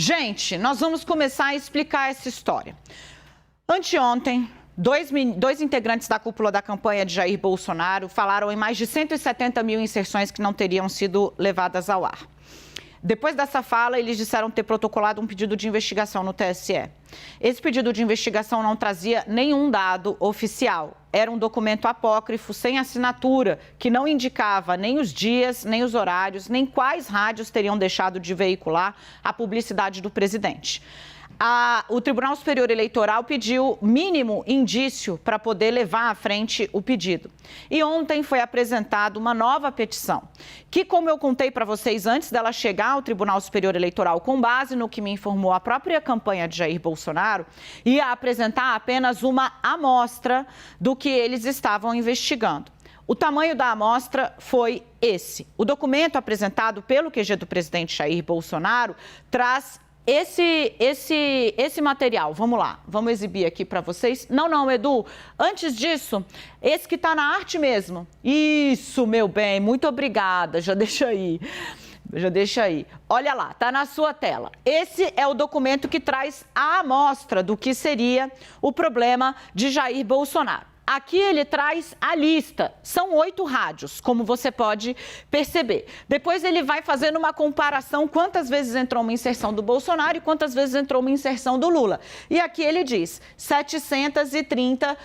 Gente, nós vamos começar a explicar essa história. Anteontem, dois integrantes da cúpula da campanha de Jair Bolsonaro falaram em mais de 170 mil inserções que não teriam sido levadas ao ar. Depois dessa fala, eles disseram ter protocolado um pedido de investigação no TSE. Esse pedido de investigação não trazia nenhum dado oficial. Era um documento apócrifo, sem assinatura, que não indicava nem os dias, nem os horários, nem quais rádios teriam deixado de veicular a publicidade do presidente. O Tribunal Superior Eleitoral pediu mínimo indício para poder levar à frente o pedido. E ontem foi apresentada uma nova petição, que, como eu contei para vocês antes dela chegar ao Tribunal Superior Eleitoral, com base no que me informou a própria campanha de Jair Bolsonaro, ia apresentar apenas uma amostra do que eles estavam investigando. O tamanho da amostra foi esse. O documento apresentado pelo QG do presidente Jair Bolsonaro traz esse material. Vamos lá, vamos exibir aqui para vocês. Não, Edu, antes disso, esse que está na arte mesmo. Isso, meu bem, muito obrigada, já deixa aí. Olha lá, está na sua tela. Esse é o documento que traz a amostra do que seria o problema de Jair Bolsonaro. Aqui ele traz a lista, são 8 rádios, como você pode perceber. Depois ele vai fazendo uma comparação quantas vezes entrou uma inserção do Bolsonaro e quantas vezes entrou uma inserção do Lula. E aqui ele diz 730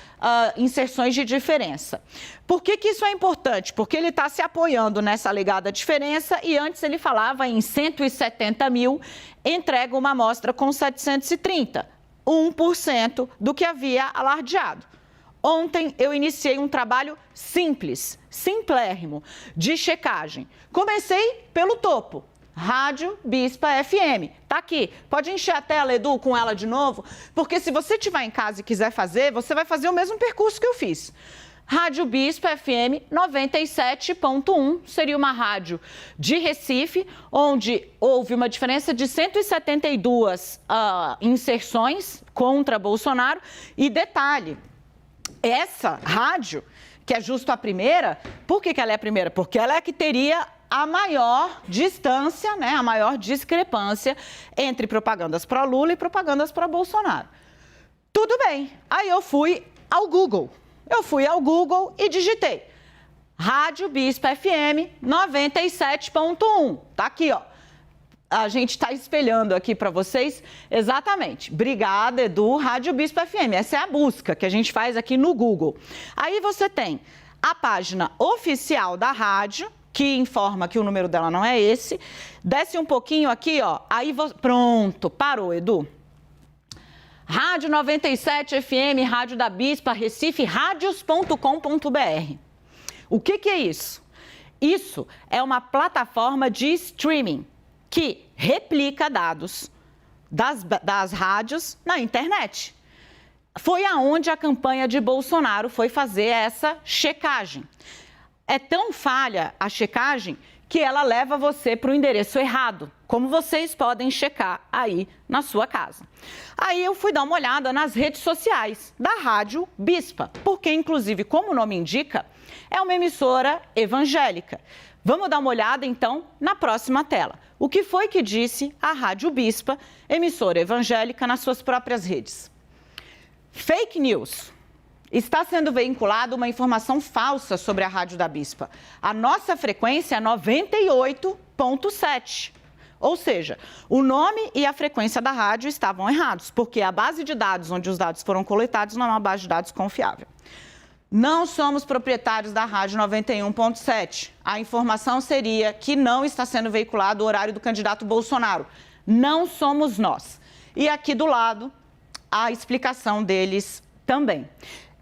inserções de diferença. Por que isso é importante? Porque ele está se apoiando nessa alegada diferença e antes ele falava em 170 mil, entrega uma amostra com 730, 1% do que havia alardeado. Ontem eu iniciei um trabalho simples, simplérrimo, de checagem. Comecei pelo topo, Rádio Bispa FM. Tá aqui, pode encher a tela, Edu, com ela de novo, porque se você estiver em casa e quiser fazer, você vai fazer o mesmo percurso que eu fiz. Rádio Bispa FM 97.1 seria uma rádio de Recife, onde houve uma diferença de 172 inserções contra Bolsonaro. E detalhe, essa rádio, que é justo a primeira, por que ela é a primeira? Porque ela é a que teria a maior distância, né, a maior discrepância entre propagandas pró-Lula e propagandas pró-Bolsonaro. Tudo bem, aí eu fui ao Google e digitei Rádio Bispa FM 97.1, tá aqui, ó. A gente está espelhando aqui para vocês exatamente. Obrigada, Edu, Rádio Bispa FM. Essa é a busca que a gente faz aqui no Google. Aí você tem a página oficial da rádio, que informa que o número dela não é esse. Desce um pouquinho aqui, ó. Aí pronto, parou, Edu. Rádio 97 FM, Rádio da Bispa, Recife, radios.com.br. O que é isso? Isso é uma plataforma de streaming que replica dados das rádios na internet. Foi aonde a campanha de Bolsonaro foi fazer essa checagem. É tão falha a checagem que ela leva você para o endereço errado, como vocês podem checar aí na sua casa. Aí eu fui dar uma olhada nas redes sociais da Rádio Bispa, porque, inclusive, como o nome indica, é uma emissora evangélica. Vamos dar uma olhada, então, na próxima tela. O que foi que disse a Rádio Bispa, emissora evangélica, nas suas próprias redes? Fake news. Está sendo veiculada uma informação falsa sobre a Rádio da Bispa. A nossa frequência é 98.7. Ou seja, o nome e a frequência da rádio estavam errados, porque a base de dados onde os dados foram coletados não é uma base de dados confiável. Não somos proprietários da Rádio 91.7. A informação seria que não está sendo veiculado o horário do candidato Bolsonaro. Não somos nós. E aqui do lado, a explicação deles também.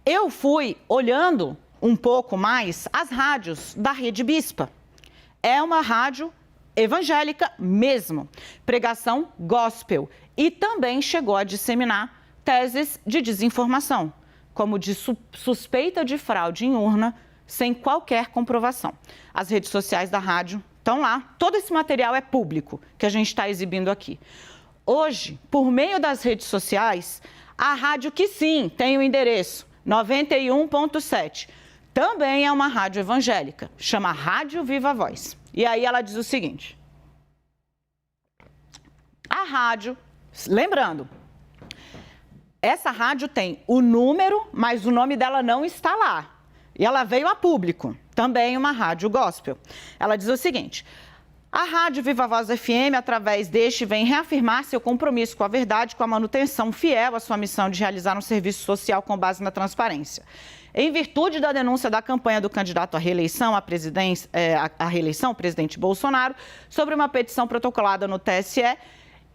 Eu fui olhando um pouco mais as rádios da Rede Bispa. É uma rádio evangélica mesmo, pregação gospel. E também chegou a disseminar teses de desinformação, como de suspeita de fraude em urna, sem qualquer comprovação. As redes sociais da rádio estão lá, todo esse material é público, que a gente está exibindo aqui. Hoje, por meio das redes sociais, a rádio que sim tem o endereço 91.7, também é uma rádio evangélica, chama Rádio Viva Voz. E aí ela diz o seguinte: A rádio, lembrando, essa rádio tem o número, mas o nome dela não está lá. E ela veio a público, também uma rádio gospel. Ela diz o seguinte: a Rádio Viva Voz FM, através deste, vem reafirmar seu compromisso com a verdade, com a manutenção fiel à sua missão de realizar um serviço social com base na transparência. Em virtude da denúncia da campanha do candidato à reeleição, o presidente Bolsonaro, sobre uma petição protocolada no TSE,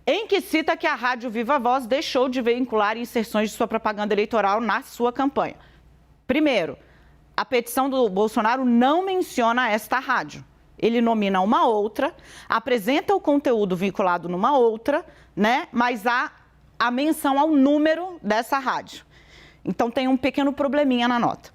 em que cita que a Rádio Viva Voz deixou de vincular inserções de sua propaganda eleitoral na sua campanha. Primeiro, a petição do Bolsonaro não menciona esta rádio. Ele nomina uma outra, apresenta o conteúdo vinculado numa outra, né? Mas há a menção ao número dessa rádio. Então, tem um pequeno probleminha na nota.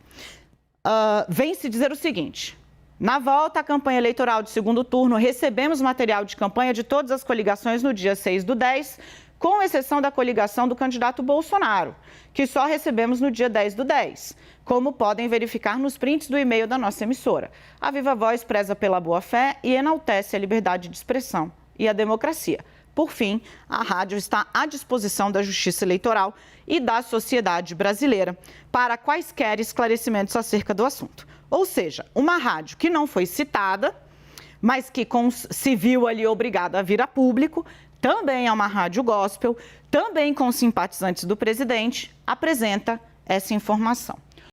Vem-se dizer o seguinte: na volta à campanha eleitoral de segundo turno, recebemos material de campanha de todas as coligações no dia 6/10, com exceção da coligação do candidato Bolsonaro, que só recebemos no dia 10/10, como podem verificar nos prints do e-mail da nossa emissora. A Viva Voz preza pela boa-fé e enaltece a liberdade de expressão e a democracia. Por fim, a rádio está à disposição da Justiça Eleitoral e da sociedade brasileira para quaisquer esclarecimentos acerca do assunto. Ou seja, uma rádio que não foi citada, mas que se viu ali obrigada a vir a público, também é uma rádio gospel, também com simpatizantes do presidente, apresenta essa informação.